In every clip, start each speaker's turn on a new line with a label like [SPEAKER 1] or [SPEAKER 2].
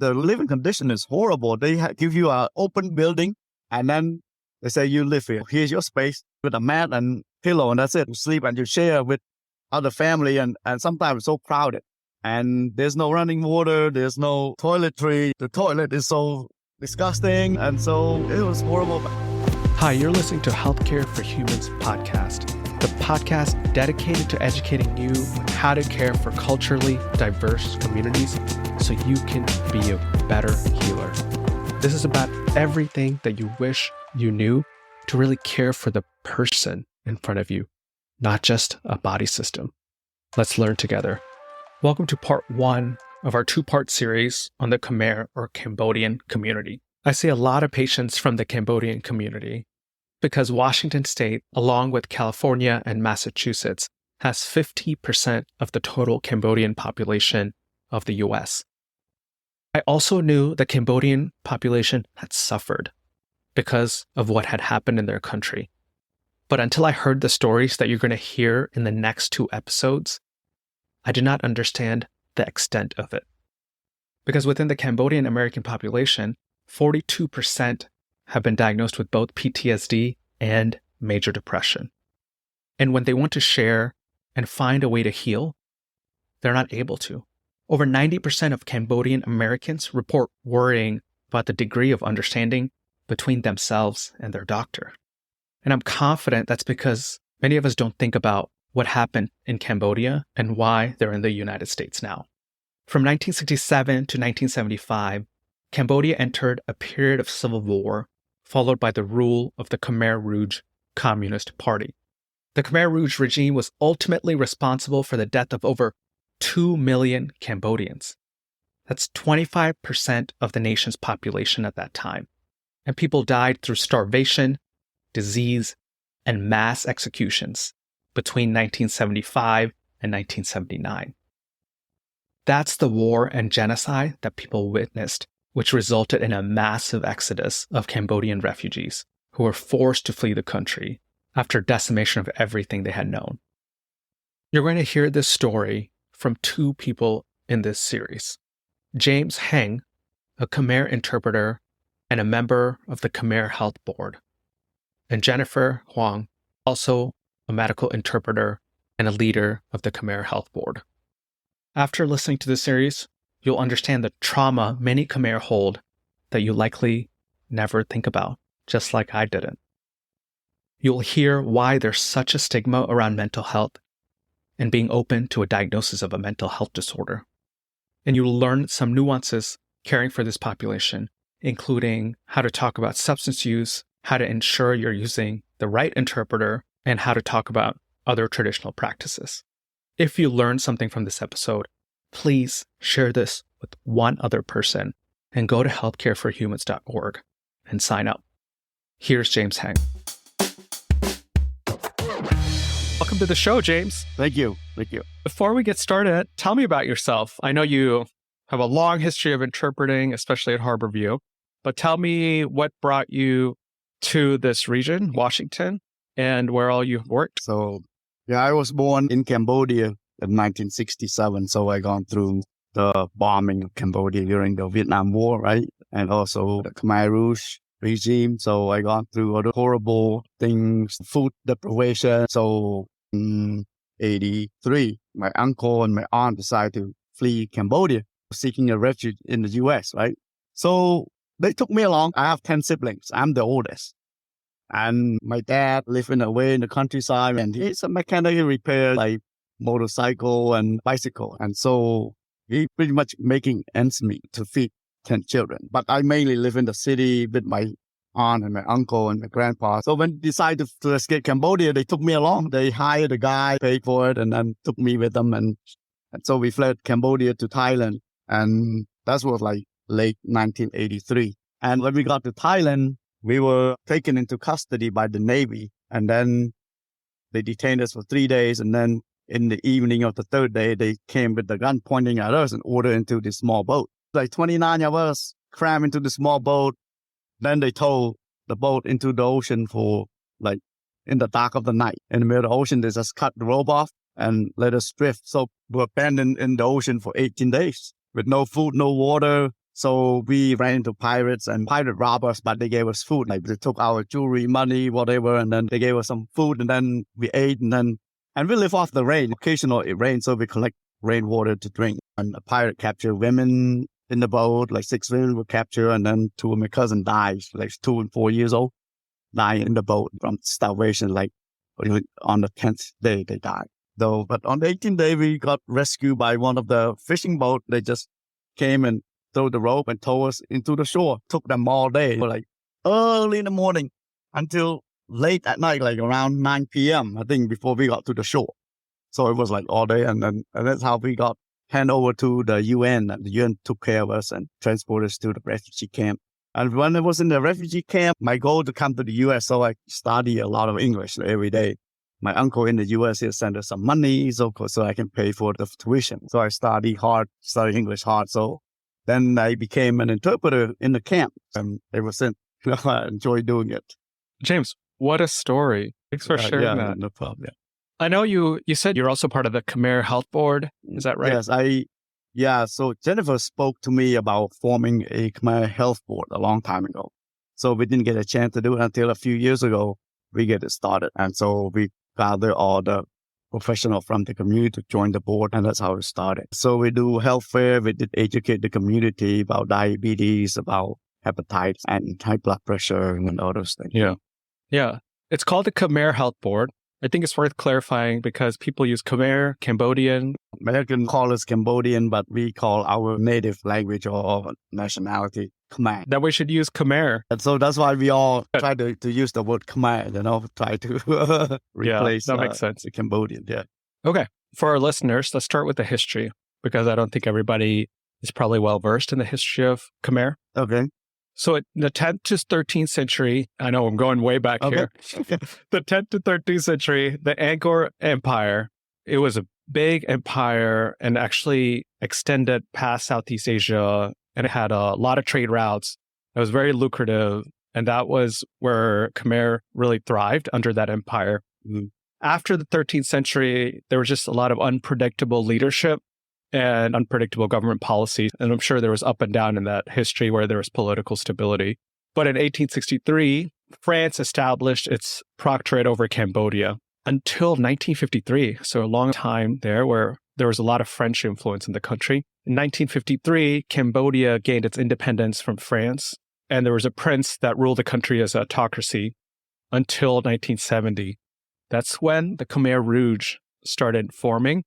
[SPEAKER 1] the living condition is horrible. They give you an open building, and then they say you live here. Here's your space with a mat and pillow, and that's it. You sleep and you share with other family, and sometimes it's so crowded. And there's no running water, there's no toiletry. The toilet is so disgusting, and so it was horrible.
[SPEAKER 2] Hi, you're listening to Healthcare for Humans podcast, the podcast dedicated to educating you on how to care for culturally diverse communities so you can be a better healer. This is about everything that you wish you knew to really care for the person in front of you, not just a body system. Let's learn together. Welcome to part 1 of our 2-part series on the Khmer or Cambodian community. I see a lot of patients from the Cambodian community because Washington State, along with California and Massachusetts, has 50% of the total Cambodian population of the US. I also knew the Cambodian population had suffered because of what had happened in their country. But until I heard the stories that you're going to hear in the next 2 episodes, I did not understand the extent of it. Because within the Cambodian American population, 42% have been diagnosed with both PTSD and major depression. And when they want to share and find a way to heal, they're not able to. Over 90% of Cambodian Americans report worrying about the degree of understanding between themselves and their doctor. And I'm confident that's because many of us don't think about what happened in Cambodia and why they're in the United States now. From 1967 to 1975, Cambodia entered a period of civil war, followed by the rule of the Khmer Rouge Communist Party. The Khmer Rouge regime was ultimately responsible for the death of over 2 million Cambodians. That's 25% of the nation's population at that time. And people died through starvation, disease, and mass executions between 1975 and 1979. That's the war and genocide that people witnessed, which resulted in a massive exodus of Cambodian refugees who were forced to flee the country after decimation of everything they had known. You're going to hear this story from 2 people in this series. James Heng, a Khmer interpreter and a member of the Khmer Health Board, and Jennifer Huang, also a medical interpreter and a leader of the Khmer Health Board. After listening to this series, you'll understand the trauma many Khmer hold that you likely never think about, just like I didn't. You'll hear why there's such a stigma around mental health and being open to a diagnosis of a mental health disorder. And you'll learn some nuances caring for this population, including how to talk about substance use, how to ensure you're using the right interpreter, and how to talk about other traditional practices. If you learned something from this episode, please share this with one other person and go to healthcareforhumans.org and sign up. Here's James Heng. Welcome to the show, James.
[SPEAKER 1] Thank you. Thank you.
[SPEAKER 2] Before we get started, tell me about yourself. I know you have a long history of interpreting, especially at Harborview, but tell me what brought you to this region, Washington, and where all you've worked.
[SPEAKER 1] So, I was born in Cambodia in 1967. So I gone through the bombing of Cambodia during the Vietnam War, right? And also the Khmer Rouge regime. So I gone through all the horrible things, food deprivation. So in 1983, my uncle and my aunt decided to flee Cambodia, seeking a refuge in the US, right? So they took me along. I have 10 siblings. I'm the oldest. And my dad lived away in the countryside, and he's a mechanic. He repaired like motorcycle and bicycle. And so he pretty much making ends meet to feed 10 children. But I mainly live in the city with my aunt and my uncle and my grandpa. So when they decided to escape Cambodia, they took me along. They hired a guy, paid for it, and then took me with them. And so we fled Cambodia to Thailand. And that was like late 1983. And when we got to Thailand, we were taken into custody by the Navy, and then they detained us for 3 days. And then in the evening of the 3rd day, they came with the gun pointing at us and ordered into this small boat. Like 29 of us crammed into the small boat. Then they towed the boat into the ocean for like in the dark of the night. In the middle of the ocean, they just cut the rope off and let us drift. So we were abandoned in the ocean for 18 days with no food, no water, So we ran into pirates and pirate robbed us, but they gave us food. Like they took our jewelry, money, whatever, and then they gave us some food, and then we ate, and we live off the rain. Occasionally it rains, so we collect rainwater to drink. And a pirate captured women in the boat, like 6 women were captured, and then 2 of my cousins died, like 2 and 4 years old, died in the boat from starvation. Like on the 10th day they died. Though, but on the 18th day we got rescued by one of the fishing boats. They just came and threw the rope and towed us into the shore. Took them all day, like early in the morning until late at night, like around 9 p.m. I think, before we got to the shore. So it was like all day, and that's how we got handed over to the UN, and the UN took care of us and transported us to the refugee camp. And when I was in the refugee camp, my goal to come to the US, so I study a lot of English every day. My uncle in the US, he sent us some money so I can pay for the tuition. So I study English hard. So then I became an interpreter in the camp, and ever since, I enjoy doing it.
[SPEAKER 2] James, what a story. Thanks for sharing that.
[SPEAKER 1] No problem.
[SPEAKER 2] I know you said you're also part of the Khmer Health Board. Is that right?
[SPEAKER 1] Yes, so Jennifer spoke to me about forming a Khmer Health Board a long time ago. So we didn't get a chance to do it until a few years ago. We get it started. And so we gathered all the professionals from the community to join the board, and that's how it started. So we do health fair. We did educate the community about diabetes, about hepatitis, and high blood pressure, and all those things.
[SPEAKER 2] Yeah. It's called the Khmer Health Board. I think it's worth clarifying because people use Khmer, Cambodian.
[SPEAKER 1] Americans call us Cambodian, but we call our native language or nationality Khmer.
[SPEAKER 2] That we should use Khmer.
[SPEAKER 1] And so that's why we all try to use the word Khmer, try to replace
[SPEAKER 2] that makes sense.
[SPEAKER 1] the Cambodian. Yeah.
[SPEAKER 2] Okay. For our listeners, let's start with the history, because I don't think everybody is probably well versed in the history of Khmer.
[SPEAKER 1] Okay.
[SPEAKER 2] So in the 10th to 13th century, I know I'm going way back here. The 10th to 13th century, the Angkor Empire, it was a big empire and actually extended past Southeast Asia, and it had a lot of trade routes. It was very lucrative, and that was where Khmer really thrived under that empire. Mm-hmm. After the 13th century, there was just a lot of unpredictable leadership and unpredictable government policy. And I'm sure there was up and down in that history where there was political stability. But in 1863, France established its proctorate over Cambodia until 1953. So a long time there where there was a lot of French influence in the country. In 1953, Cambodia gained its independence from France, and there was a prince that ruled the country as an autocracy until 1970. That's when the Khmer Rouge started forming.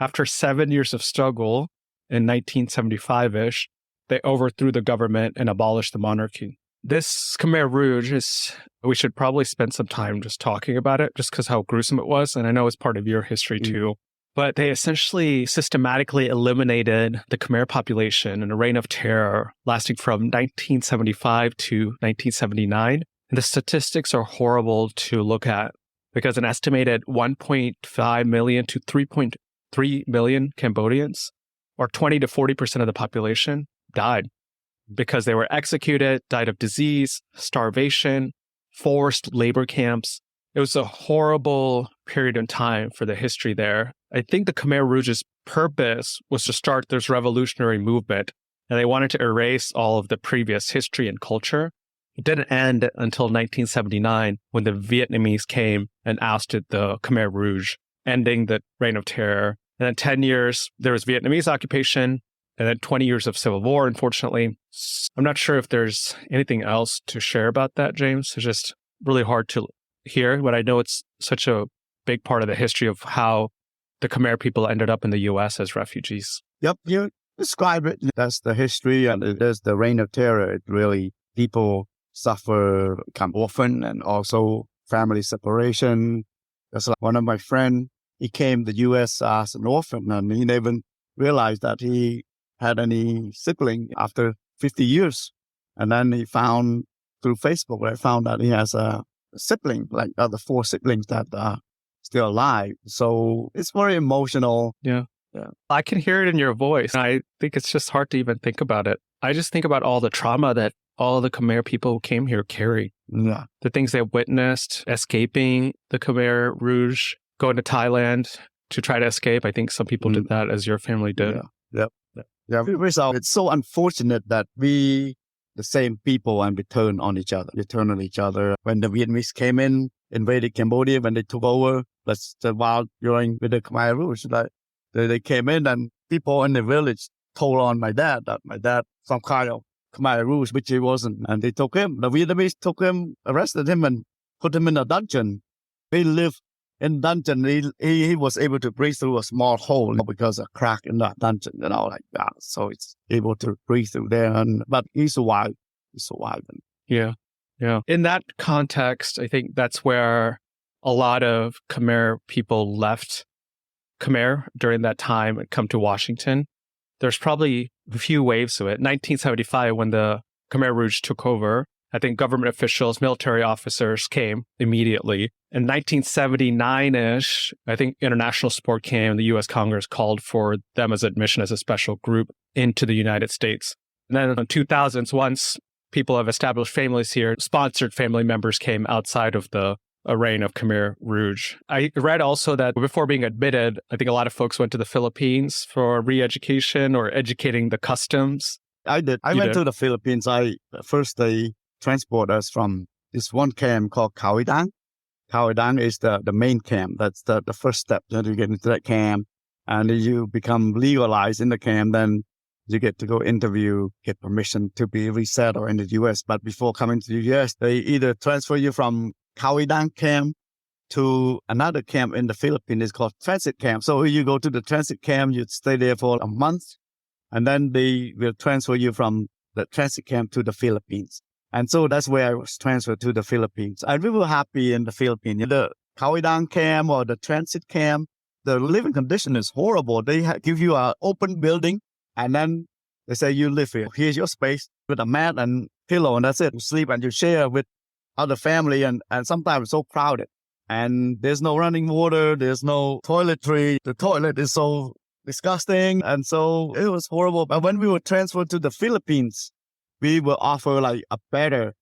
[SPEAKER 2] After 7 years of struggle in 1975-ish, they overthrew the government and abolished the monarchy. This Khmer Rouge we should probably spend some time just talking about it, just because how gruesome it was. And I know it's part of your history too. But they essentially systematically eliminated the Khmer population in a reign of terror lasting from 1975 to 1979. And the statistics are horrible to look at because an estimated 1.5 million to 3.3 million Cambodians, or 20 to 40% of the population, died because they were executed, died of disease, starvation, forced labor camps. It was a horrible period in time for the history there. I think the Khmer Rouge's purpose was to start this revolutionary movement, and they wanted to erase all of the previous history and culture. It didn't end until 1979 when the Vietnamese came and ousted the Khmer Rouge, ending the reign of terror. And then 10 years, there was Vietnamese occupation, and then 20 years of civil war, unfortunately. I'm not sure if there's anything else to share about that, James. It's just really hard to hear, but I know it's such a big part of the history of how the Khmer people ended up in the U.S. as refugees.
[SPEAKER 1] Yep, you describe it. That's the history, and there's the reign of terror. It really, people suffer, become orphan, and also family separation. That's like one of my friends. He came to the U.S. as an orphan, and he never realized that he had any sibling after 50 years. And then he found through Facebook, I found that he has a sibling, like other 4 siblings that are still alive. So it's very emotional.
[SPEAKER 2] Yeah. I can hear it in your voice. I think it's just hard to even think about it. I just think about all the trauma that all the Khmer people who came here carry.
[SPEAKER 1] Yeah.
[SPEAKER 2] The things they witnessed, escaping the Khmer Rouge, going to Thailand to try to escape. I think some people did that, as your family did.
[SPEAKER 1] Yeah. Yep. Yeah, it's so unfortunate that the same people, and we turn on each other. We turn on each other. When the Vietnamese came in, invaded Cambodia, when they took over, that's while during with the Khmer Rouge, like they came in and people in the village told on my dad that my dad some kind of Khmer Rouge, which he wasn't, and they took him. The Vietnamese took him, arrested him, and put him in a dungeon. He lived in dungeon. He was able to breathe through a small hole because of a crack in that dungeon, like that. So it's able to breathe through there. But he survived. He survived.
[SPEAKER 2] Yeah. Yeah. In that context, I think that's where a lot of Khmer people left Khmer during that time and come to Washington. There's probably a few waves to it. 1975, when the Khmer Rouge took over, I think government officials, military officers came immediately. In 1979-ish, I think international support came. The U.S. Congress called for them as admission as a special group into the United States. And then in the 2000s, once people have established families here, sponsored family members came outside of the reign of Khmer Rouge. I read also that before being admitted, I think a lot of folks went to the Philippines for re-education or educating the customs.
[SPEAKER 1] I did. I went to the Philippines. First they transport us from this one camp called Khao Dang. Khao Dang is the main camp. That's the first step. Then you get into that camp and you become legalized in the camp. Then you get to go interview, get permission to be resettled in the U.S. But before coming to the U.S., they either transfer you from Khao Dang camp to another camp in the Philippines. It's called transit camp. So you go to the transit camp, you stay there for a month, and then they will transfer you from the transit camp to the Philippines. And so that's where I was transferred to the Philippines. I'm really happy in the Philippines. The Khao Dang camp or the transit camp, the living condition is horrible. They give you an open building, and then they say, you live here. Here's your space with a mat and pillow, and that's it. You sleep and you share with other family, and sometimes it's so crowded. And there's no running water. There's no toiletry. The toilet is so disgusting. And so it was horrible. But when we were transferred to the Philippines, we were offered like a better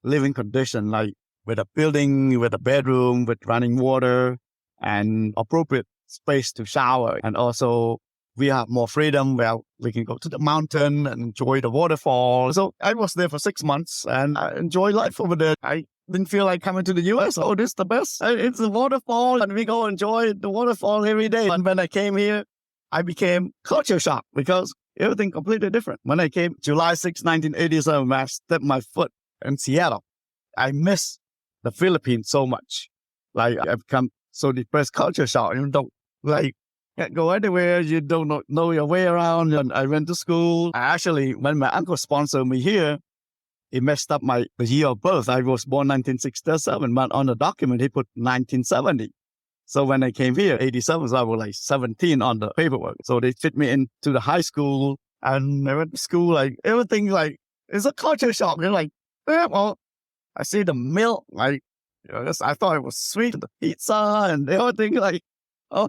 [SPEAKER 1] living condition, like with a building, with a bedroom, with running water and appropriate space to shower. And also we have more freedom where we can go to the mountain and enjoy the waterfall. So I was there for 6 months and I enjoyed life over there. I didn't feel like coming to the U.S. Oh, this is the best. It's a waterfall and we go enjoy the waterfall every day. And when I came here, I became culture shock because everything completely different. When I came July 6, 1987, when I stepped my foot in Seattle, I miss the Philippines so much. Like I've become so depressed, culture shock. You don't can't go anywhere. You don't know your way around. And I went to school. When my uncle sponsored me here, he messed up the year of birth. I was born 1967, but on the document he put 1970. So when I came here, 87, so I was like 17 on the paperwork. So they fit me into the high school and I went to school, like everything, like it's a culture shock. You're like, well, I see the milk, like, I thought it was sweet, the pizza and everything, like, oh,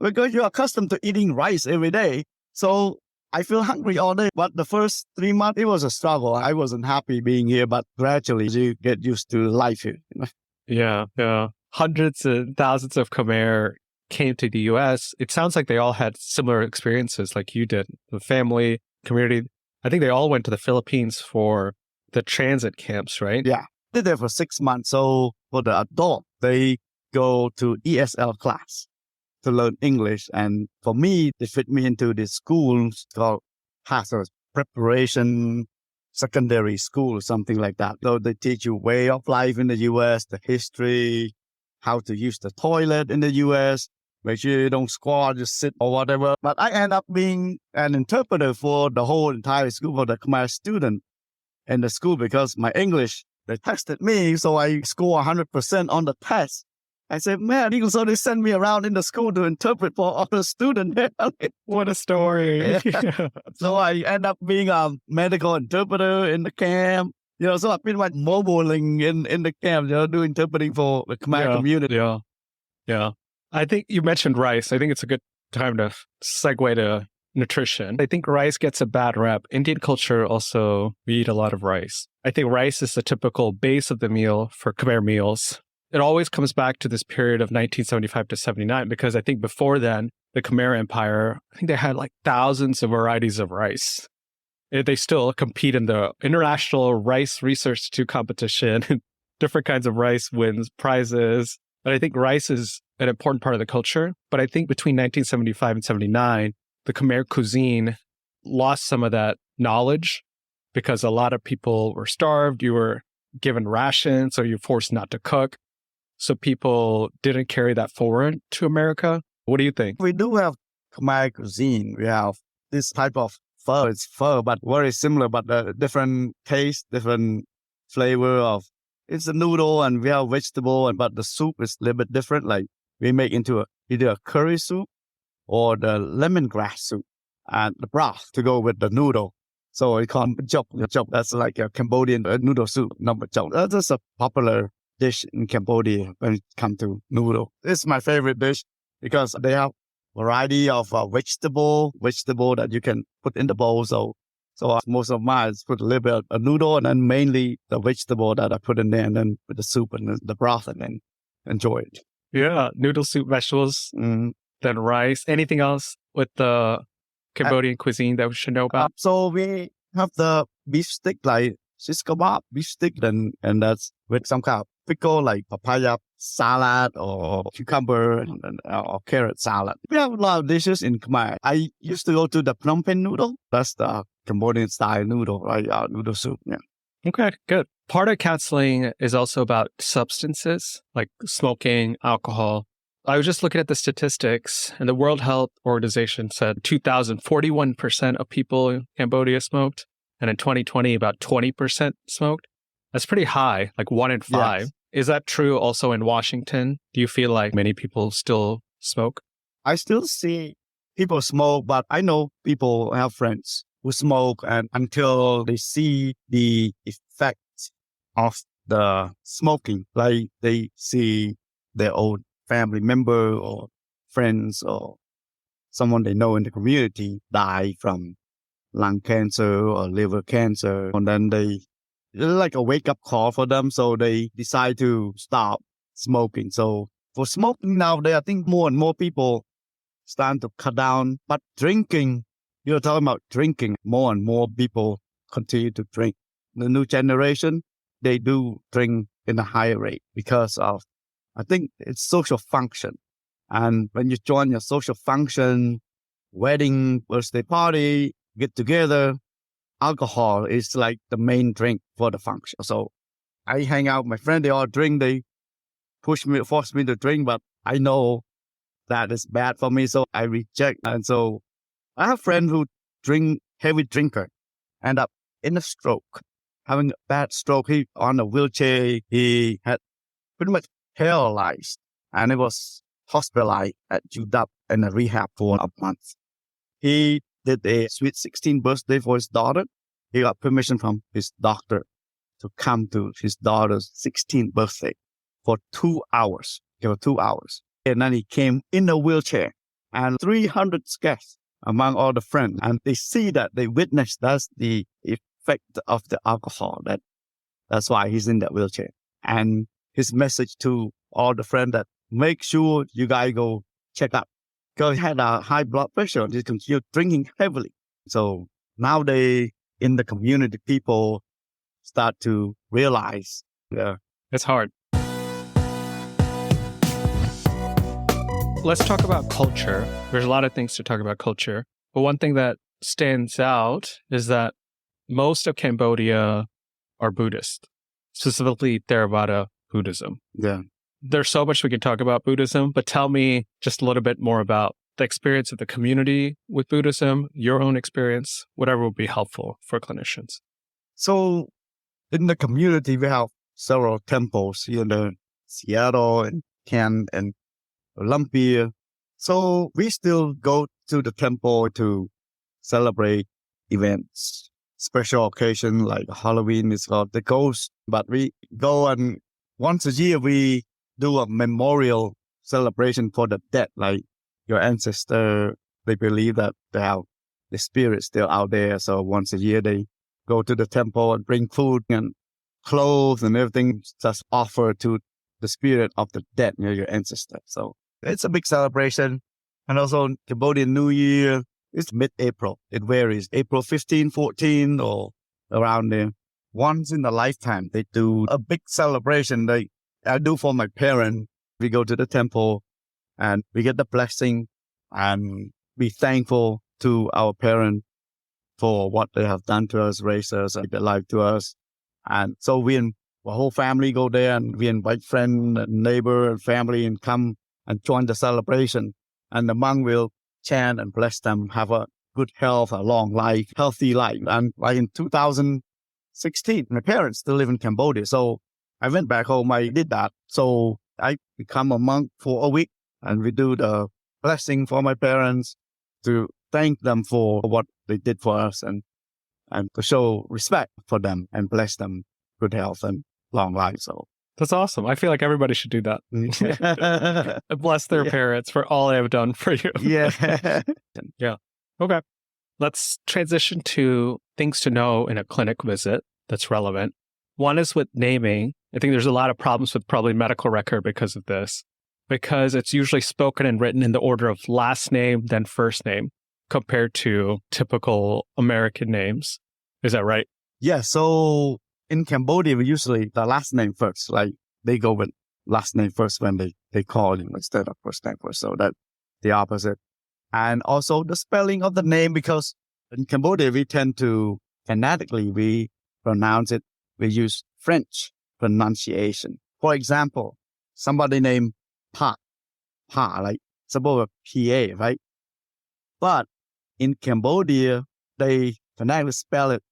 [SPEAKER 1] because you're accustomed to eating rice every day. So I feel hungry all day. But the first 3 months, it was a struggle. I wasn't happy being here, but gradually you get used to life here.
[SPEAKER 2] Yeah. Hundreds and thousands of Khmer came to the U.S. It sounds like they all had similar experiences like you did. The family, community, I think they all went to the Philippines for the transit camps, right?
[SPEAKER 1] Yeah. Did there for 6 months. So for the adult, they go to ESL class to learn English. And for me, they fit me into this school called Pastor's Preparation Secondary School or something like that. So they teach you way of life in the U.S., the history, how to use the toilet in the U.S., make sure you don't squat, just sit or whatever. But I end up being an interpreter for the whole entire school, for the Khmer student in the school, because my English, they tested me, so I score 100% on the test. I said, man, so they send me around in the school to interpret for other students.
[SPEAKER 2] What a story.
[SPEAKER 1] Yeah. So I end up being a medical interpreter in the camp. So I've been like mobiling in the camp, doing interpreting for the Khmer community.
[SPEAKER 2] Yeah. I think you mentioned rice. I think it's a good time to segue to nutrition. I think rice gets a bad rep. Indian culture also, we eat a lot of rice. I think rice is the typical base of the meal for Khmer meals. It always comes back to this period of 1975 to 79, because I think before then, the Khmer Empire, I think they had like thousands of varieties of rice. They still compete in the International Rice Research Institute competition. Different kinds of rice wins prizes. But I think rice is an important part of the culture. But I think between 1975 and 79, the Khmer cuisine lost some of that knowledge because a lot of people were starved. You were given rations, or you're forced not to cook. So people didn't carry that forward to America. What do you think?
[SPEAKER 1] We do have Khmer cuisine. We have this type of pho. It's pho, but very similar, but different taste, different flavor of. It's a noodle and we have vegetable, but the soup is a little bit different. Like we make into either a curry soup or the lemongrass soup and the broth to go with the noodle. So it's called chop. That's like a Cambodian noodle soup, number chop. That's a popular dish in Cambodia when it comes to noodle. It's my favorite dish because they have variety of vegetable that you can put in the bowl. So most of mine is put a little bit of noodle and then mainly the vegetable that I put in there and then with the soup and the broth and then enjoy it.
[SPEAKER 2] Yeah, noodle soup, vegetables, then rice. Anything else with the Cambodian cuisine that we should know about?
[SPEAKER 1] So we have the beef stick, like shish kebab, beef stick, and that's with some kind of pickle like papaya salad or cucumber or carrot salad. We have a lot of dishes in Khmer. I used to go to the Phnom Penh noodle. That's the Cambodian style noodle, right? Noodle soup. Yeah.
[SPEAKER 2] Okay, good. Part of counseling is also about substances like smoking, alcohol. I was just looking at the statistics, and the World Health Organization said 41% of people in Cambodia smoked, and in 2020, about 20% smoked. That's pretty high, like 1 in 5. Yes. Is that true also in Washington? Do you feel like many people still smoke?
[SPEAKER 1] I still see people smoke, but I know people have friends who smoke, and until they see the effect of the smoking, like they see their own family member or friends or someone they know in the community die from lung cancer or liver cancer. And then it's like a wake-up call for them. So they decide to stop smoking. So for smoking nowadays, I think more and more people start to cut down. But drinking, you're talking about drinking, more and more people continue to drink. The new generation, they do drink in a higher rate because of, I think it's social function. And when you join your social function, wedding, birthday party, get together, alcohol is like the main drink for the function. So I hang out with my friends, they all drink, they force me to drink, but I know that is bad for me, so I reject. And so I have friends who drink, heavy drinker, end up in a stroke, having a bad stroke. He on a wheelchair, he had pretty much paralyzed, and he was hospitalized at UW in a rehab for a month. He did a sweet 16th birthday for his daughter. He got permission from his doctor to come to his daughter's 16th birthday for 2 hours. For 2 hours. And then he came in a wheelchair and 300 guests among all the friends. And they see that, they witness that's the effect of the alcohol. That's why he's in that wheelchair. And his message to all the friends that make sure you guys go check up. Because he had a high blood pressure. He continued drinking heavily. So nowadays in the community, people start to realize.
[SPEAKER 2] It's hard. Let's talk about culture. There's a lot of things to talk about culture. But one thing that stands out is that most of Cambodia are Buddhist, specifically Theravada Buddhism.
[SPEAKER 1] Yeah.
[SPEAKER 2] There's so much we can talk about Buddhism, but tell me just a little bit more about the experience of the community with Buddhism, your own experience, whatever would be helpful for clinicians.
[SPEAKER 1] So in the community, we have several temples here in Seattle and Kent and Olympia. So we still go to the temple to celebrate events, special occasion like Halloween is called the Ghost. But we go and once a year we do a memorial celebration for the dead, like your ancestor. They believe that they have the spirit still out there. So once a year they go to the temple and bring food and clothes and everything just offer to the spirit of the dead, your ancestor. So it's a big celebration. And also Cambodian New Year, it's mid-April. It varies. April 15, 14, or around there. Once in a lifetime, they do a big celebration. I do for my parents. We go to the temple and we get the blessing and be thankful to our parents for what they have done to us, raised us, and their life to us. And so the whole family go there and we invite friends and neighbor and family and come and join the celebration. And the monk will chant and bless them, have a good health, a long life, healthy life. And like in 2016, my parents still live in Cambodia. So I went back home, I did that. So I become a monk for a week and we do the blessing for my parents to thank them for what they did for us and to show respect for them and bless them good health and long life. So
[SPEAKER 2] that's awesome. I feel like everybody should do that. Bless their parents for all they have done for you.
[SPEAKER 1] Yeah.
[SPEAKER 2] Yeah. Okay. Let's transition to things to know in a clinic visit that's relevant. One is with naming. I think there's a lot of problems with probably medical record because of this, because it's usually spoken and written in the order of last name, then first name, compared to typical American names. Is that right?
[SPEAKER 1] Yeah. So in Cambodia, we usually the last name first. Like they go with last name first when they call you instead of first name first. So that's the opposite. And also the spelling of the name, because in Cambodia, we tend to phonetically, we pronounce it. We use French pronunciation. For example, somebody named Pa, like suppose PA, right? But in Cambodia, they phonetically spell it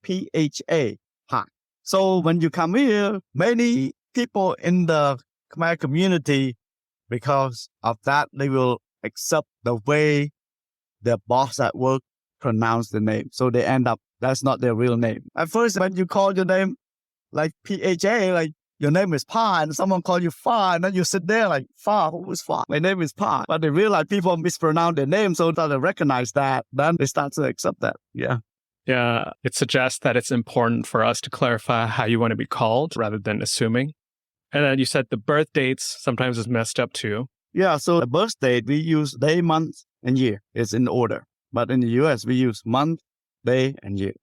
[SPEAKER 1] PHA, Pa. So when you come here, many people in the Khmer community, because of that, they will accept the way their boss at work pronounce the name. So they end up, that's not their real name. At first, when you call your name like PHA, like your name is Pa, and someone call you Fa, and then you sit there like, Fa, who is Fa? My name is Pa. But they realize people mispronounce their name, so they recognize that. Then they start to accept that. Yeah.
[SPEAKER 2] Yeah. It suggests that it's important for us to clarify how you want to be called rather than assuming. And then you said the birth dates sometimes is messed up too.
[SPEAKER 1] Yeah. So the birth date, we use day, month, and year. It's in order. But in the US, we use month, day, and year.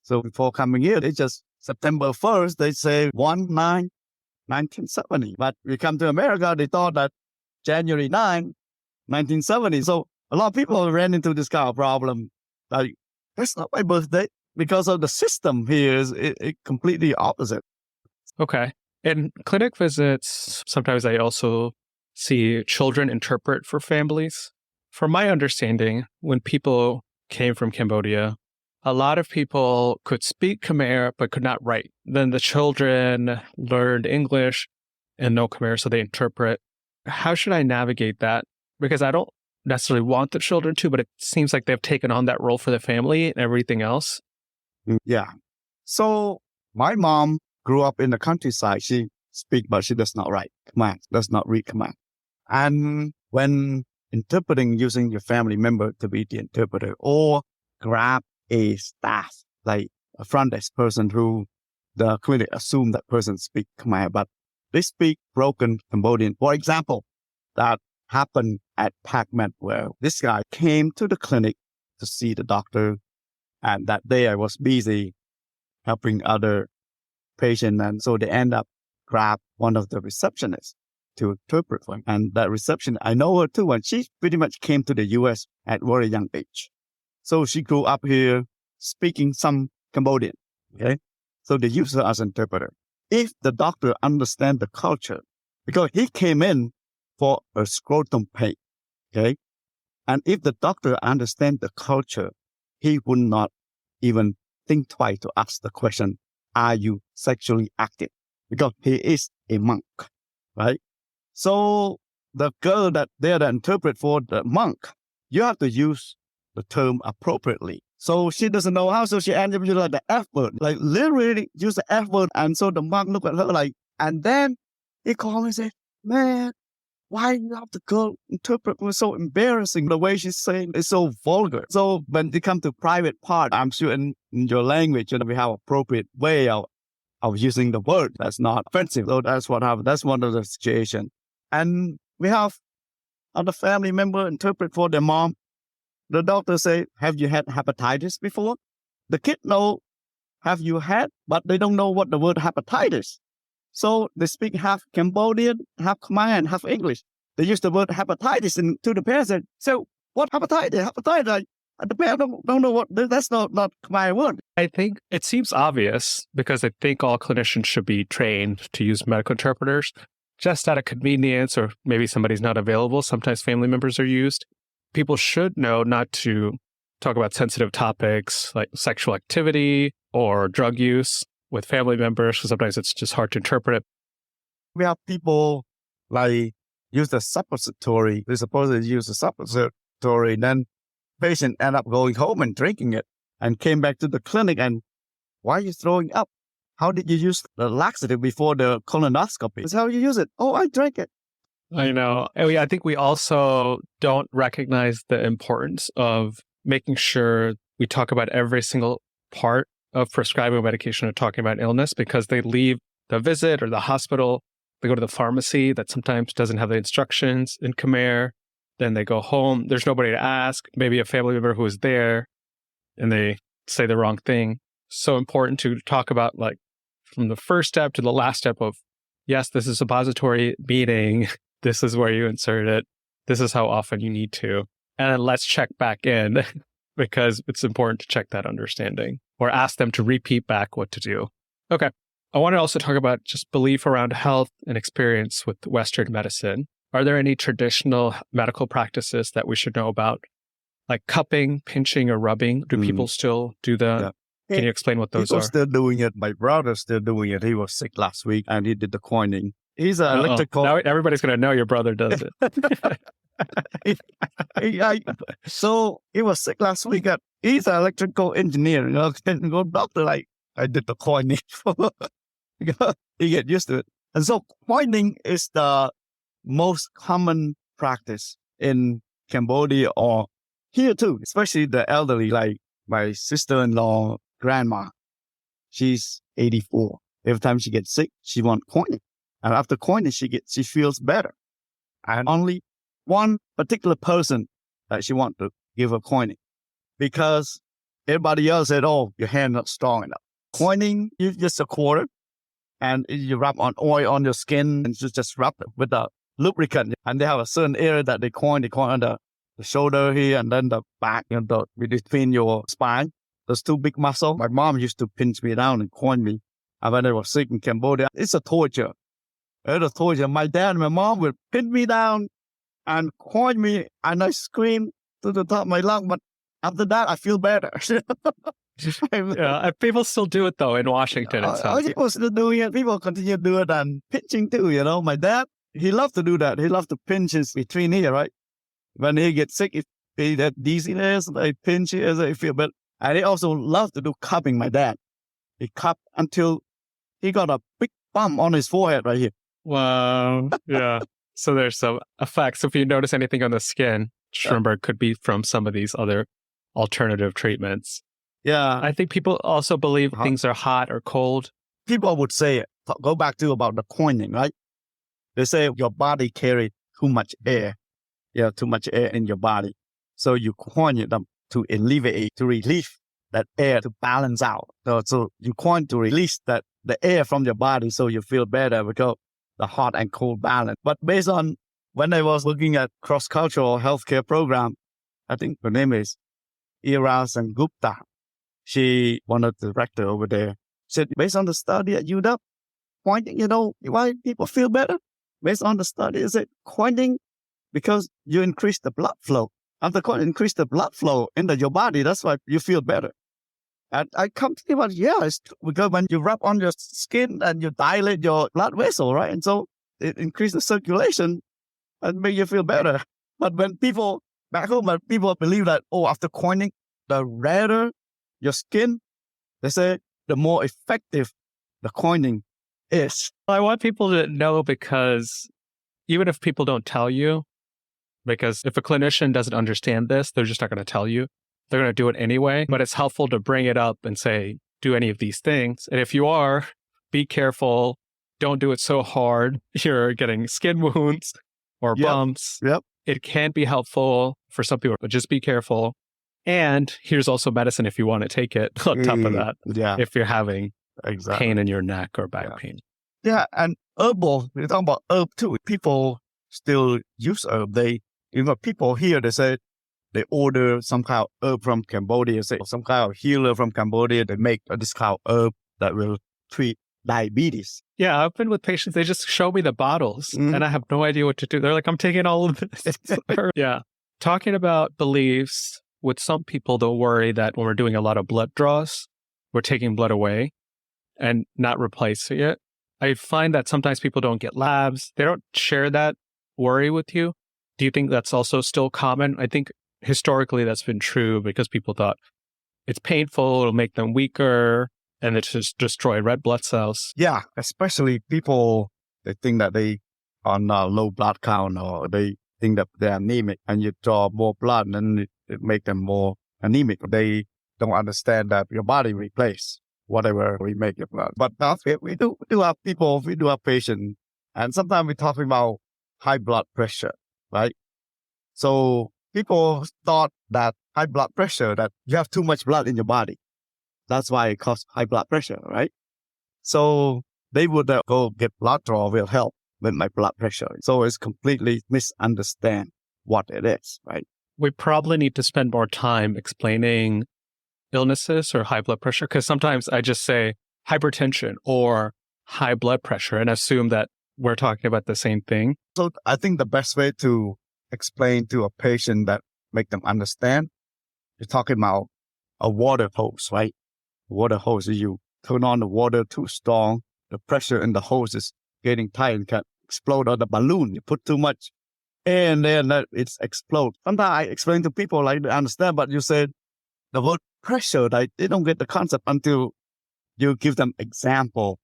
[SPEAKER 1] So before coming here, they just September 1st, they say 1/9/1970. But we come to America, they thought that January 9, 1970. So a lot of people ran into this kind of problem. Like, that's not my birthday. Because of the system here is it completely opposite.
[SPEAKER 2] Okay. In clinic visits, sometimes I also see children interpret for families. From my understanding, when people came from Cambodia, a lot of people could speak Khmer but could not write. Then the children learned English and know Khmer, so they interpret. How should I navigate that? Because I don't necessarily want the children to, but it seems like they've taken on that role for the family and everything else.
[SPEAKER 1] Yeah. So my mom grew up in the countryside. She speaks, but she does not write Khmer, does not read Khmer. And when interpreting, using your family member to be the interpreter, or grab a staff, like a front desk person who the clinic assume that person speak Khmer, but they speak broken Cambodian. For example, that happened at PacMed, where this guy came to the clinic to see the doctor. And that day I was busy helping other patients. And so they end up grab one of the receptionists to interpret for him. And that receptionist, I know her too. And she pretty much came to the US at very young age. So she grew up here speaking some Cambodian. Okay. So they use her as an interpreter. If the doctor understands the culture, because he came in for a scrotum pain. Okay. And if the doctor understands the culture, he would not even think twice to ask the question, are you sexually active? Because he is a monk, right? So the girl that they're the interpret for the monk, you have to use the term appropriately. So she doesn't know how, so she ends up using like the F word, like literally use the F word. And so the monk looked at her like, and then he called and said, man, why you have the girl interpret? It was so embarrassing. The way she's saying is so vulgar. So when it comes to private part, I'm sure in your language, we have appropriate way of using the word that's not offensive. So that's what happened. That's one of the situations. And we have other family member interpret for their mom. The doctor say, have you had hepatitis before? The kid know, have you had, but they don't know what the word hepatitis. So they speak half Cambodian, half Khmer, and half English. They use the word hepatitis to the parents. So what hepatitis? Hepatitis. The parents don't know what, that's not Khmer word.
[SPEAKER 2] I think it seems obvious because I think all clinicians should be trained to use medical interpreters. Just out of convenience, or maybe somebody's not available, sometimes family members are used. People should know not to talk about sensitive topics like sexual activity or drug use with family members, because sometimes it's just hard to interpret it.
[SPEAKER 1] We have people like use the suppository. They're supposed to use the suppository, then patient end up going home and drinking it and came back to the clinic and, why are you throwing up? How did you use the laxative before the colonoscopy? That's how you use it. Oh, I drank it.
[SPEAKER 2] I know. And I think we also don't recognize the importance of making sure we talk about every single part of prescribing medication or talking about illness, because they leave the visit or the hospital, they go to the pharmacy that sometimes doesn't have the instructions in Khmer. Then they go home. There's nobody to ask, maybe a family member who is there, and they say the wrong thing. So important to talk about, like, from the first step to the last step of, yes, this is a suppository meeting. This is where you insert it. This is how often you need to. And then let's check back in because it's important to check that understanding or ask them to repeat back what to do. Okay. I want to also talk about just belief around health and experience with Western medicine. Are there any traditional medical practices that we should know about? Like cupping, pinching, or rubbing? Do people still do that? Yeah. Can you explain what those are?
[SPEAKER 1] Still doing it. My brother's still doing it. He was sick last week and he did the coining. He's an electrical...
[SPEAKER 2] Now everybody's going to know your brother does
[SPEAKER 1] it. So he was sick last week. He's an electrical engineer. Go doctor, like, I did the coining. He get used to it. And so coining is the most common practice in Cambodia or here too, especially the elderly, like my sister-in-law, grandma. She's 84. Every time she gets sick, she wants coining. And after coining, she feels better. And only one particular person that she wants to give her coining, because everybody else said, oh, your hand not strong enough. Coining, you just a quarter and you rub on oil on your skin and you just rub it with the lubricant. And they have a certain area that they coin on the shoulder here and then the back and between your spine. There's two big muscles. My mom used to pinch me down and coin me. And when I was sick in Cambodia, it's a torture. It's a torture. My dad and my mom would pin me down and coin me, and I scream to the top of my lung. But after that, I feel better.
[SPEAKER 2] Yeah, people still do it though in Washington.
[SPEAKER 1] People still doing it. People continue to do it and pinching too. My dad, he loved to do that. He loved to pinch his between here, right? When he gets sick, he had dizziness, I pinch it as I feel better. And he also loved to do cupping. My dad, he cupped until he got a big bump on his forehead right here.
[SPEAKER 2] Wow. Yeah. So there's some effects. If you notice anything on the skin, just remember it could be from some of these other alternative treatments.
[SPEAKER 1] Yeah.
[SPEAKER 2] I think people also believe things are hot or cold.
[SPEAKER 1] People would say, go back to about the coining, right? They say your body carries too much air. Yeah, too much air in your body. So you coin it to alleviate, to relieve that air, to balance out. So you coin to release the air from your body so you feel better because the hot and cold balance. But based on when I was looking at cross-cultural healthcare program, I think her name is Iras and Gupta. She, one of the director over there, said, based on the study at UW, coining, why people feel better? Based on the study, is it coining because you increase the blood flow. After coining, increase the blood flow into your body. That's why you feel better. And I come to think about, it's because when you rub on your skin and you dilate your blood vessel, right? And so it increases the circulation and make you feel better. But when people back home, people believe that, after coining, the redder your skin, they say the more effective the coining is.
[SPEAKER 2] I want people to know, because even if people don't tell you, because if a clinician doesn't understand this, they're just not going to tell you. They're going to do it anyway. But it's helpful to bring it up and say, do any of these things. And if you are, be careful. Don't do it so hard. You're getting skin wounds or bumps.
[SPEAKER 1] Yep.
[SPEAKER 2] it can be helpful for some people, but just be careful. And here's also medicine if you want to take it on top of that, if you're having pain in your neck or back pain.
[SPEAKER 1] Yeah, and herbal, we're talking about herb too. People still use herb. People here, they say they order some kind of herb from Cambodia, say some kind of healer from Cambodia. They make this kind of herb that will treat diabetes.
[SPEAKER 2] Yeah, I've been with patients, they just show me the bottles and I have no idea what to do. They're like, I'm taking all of this. Yeah. Talking about beliefs, with some people, they'll worry that when we're doing a lot of blood draws, we're taking blood away and not replacing it. I find that sometimes people don't get labs. They don't share that worry with you. Do you think that's also still common? I think historically that's been true because people thought it's painful, it'll make them weaker, and it's just destroy red blood cells.
[SPEAKER 1] Yeah, especially people, they think that they are on a low blood count, or they think that they're anemic, and you draw more blood and it make them more anemic. They don't understand that your body replace whatever we make your blood. But now we do have people, we do have patients, and sometimes we're talking about high blood pressure, right? So people thought that high blood pressure, that you have too much blood in your body. That's why it causes high blood pressure, right? So they would go get blood draw will help with my blood pressure. So it's completely misunderstand what it is, right?
[SPEAKER 2] We probably need to spend more time explaining illnesses or high blood pressure, because sometimes I just say hypertension or high blood pressure and assume that we're talking about the same thing.
[SPEAKER 1] So I think the best way to explain to a patient that make them understand, you're talking about a water hose, right? Water hose, you turn on the water too strong, the pressure in the hose is getting tight and can explode, or the balloon, you put too much air in there and it's explode. Sometimes I explain to people like they understand, but you said the word pressure, they don't get the concept until you give them example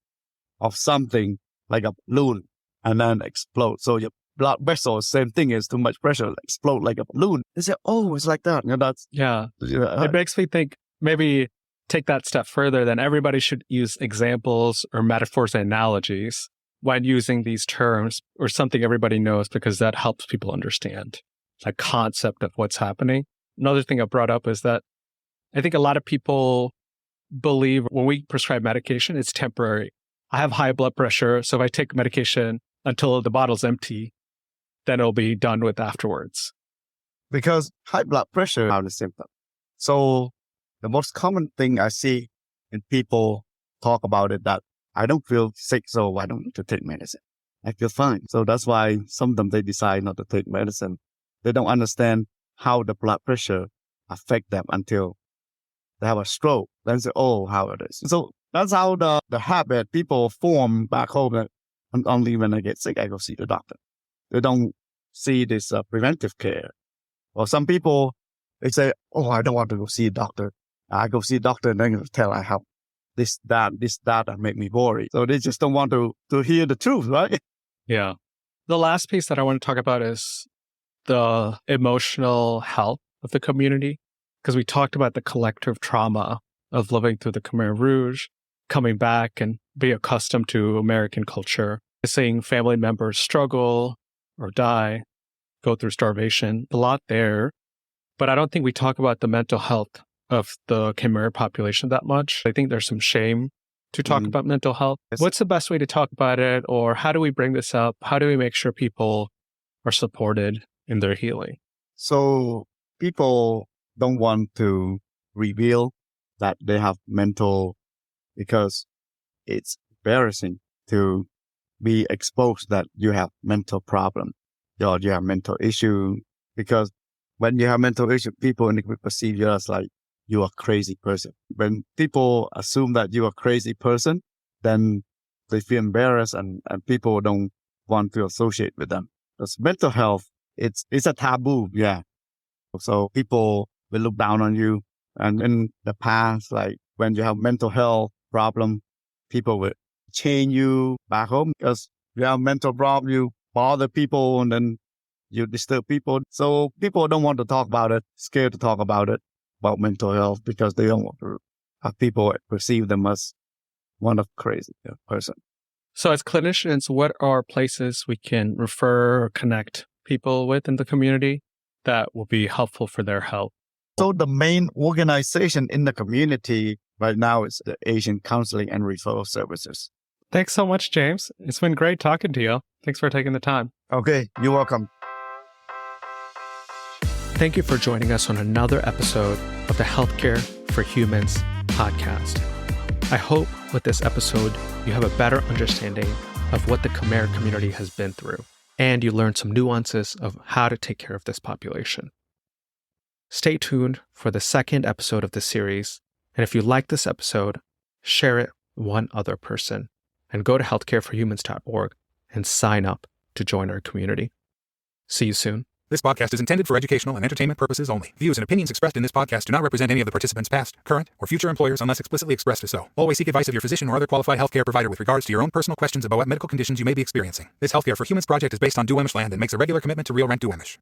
[SPEAKER 1] of something like a balloon and then explode. So your blood vessel, same thing, is too much pressure, explode like a balloon. They say, oh, it's like that.
[SPEAKER 2] It makes me think maybe take that step further, then everybody should use examples or metaphors and analogies when using these terms, or something everybody knows, because that helps people understand the concept of what's happening. Another thing I brought up is that I think a lot of people believe when we prescribe medication, it's temporary. I have high blood pressure, so if I take medication until the bottle's empty, then it'll be done with afterwards.
[SPEAKER 1] Because high blood pressure are the symptom. So the most common thing I see in people talk about it, that I don't feel sick, so I don't need to take medicine. I feel fine. So that's why some of them, they decide not to take medicine. They don't understand how the blood pressure affect them until they have a stroke. Then say, oh, how it is. So that's how the habit people form back home, that only when I get sick, I go see the doctor. They don't see this preventive care. Or some people, they say, oh, I don't want to go see a doctor. I go see a doctor and then tell I have this, that make me worry. So they just don't want to hear the truth, right?
[SPEAKER 2] Yeah. The last piece that I want to talk about is the emotional health of the community, because we talked about the collective trauma of living through the Khmer Rouge, coming back and be accustomed to American culture, seeing family members struggle or die, go through starvation, a lot there. But I don't think we talk about the mental health of the Khmer population that much. I think there's some shame to talk about mental health.
[SPEAKER 1] Yes.
[SPEAKER 2] What's the best way to talk about it? Or how do we bring this up? How do we make sure people are supported in their healing?
[SPEAKER 1] So people don't want to reveal that they have mental, because it's embarrassing to be exposed that you have mental problem or you have mental issue. Because when you have mental issue, people perceive you as like you're a crazy person. When people assume that you're a crazy person, then they feel embarrassed and people don't want to associate with them. Because mental health, it's a taboo, yeah. So people will look down on you. And in the past, like when you have mental health problem, people will chain you back home, because you have mental problem, you bother people and then you disturb people. So people don't want to talk about it, scared to talk about mental health, because they don't want to have people perceive them as one of crazy person.
[SPEAKER 2] So as clinicians, what are places we can refer or connect people with in the community that will be helpful for their health?
[SPEAKER 1] So the main organization in the community right now is the Asian Counseling and Referral Services.
[SPEAKER 2] Thanks so much, James. It's been great talking to you. Thanks for taking the time.
[SPEAKER 1] Okay, you're welcome.
[SPEAKER 2] Thank you for joining us on another episode of the Healthcare for Humans podcast. I hope with this episode, you have a better understanding of what the Khmer community has been through, and you learn some nuances of how to take care of this population. Stay tuned for the second episode of this series, and if you like this episode, share it with one other person, and go to healthcareforhumans.org and sign up to join our community. See you soon.
[SPEAKER 3] This podcast is intended for educational and entertainment purposes only. Views and opinions expressed in this podcast do not represent any of the participants' past, current, or future employers unless explicitly expressed as so. Always seek advice of your physician or other qualified healthcare provider with regards to your own personal questions about what medical conditions you may be experiencing. This Healthcare for Humans project is based on Duwamish land and makes a regular commitment to Real Rent Duwamish.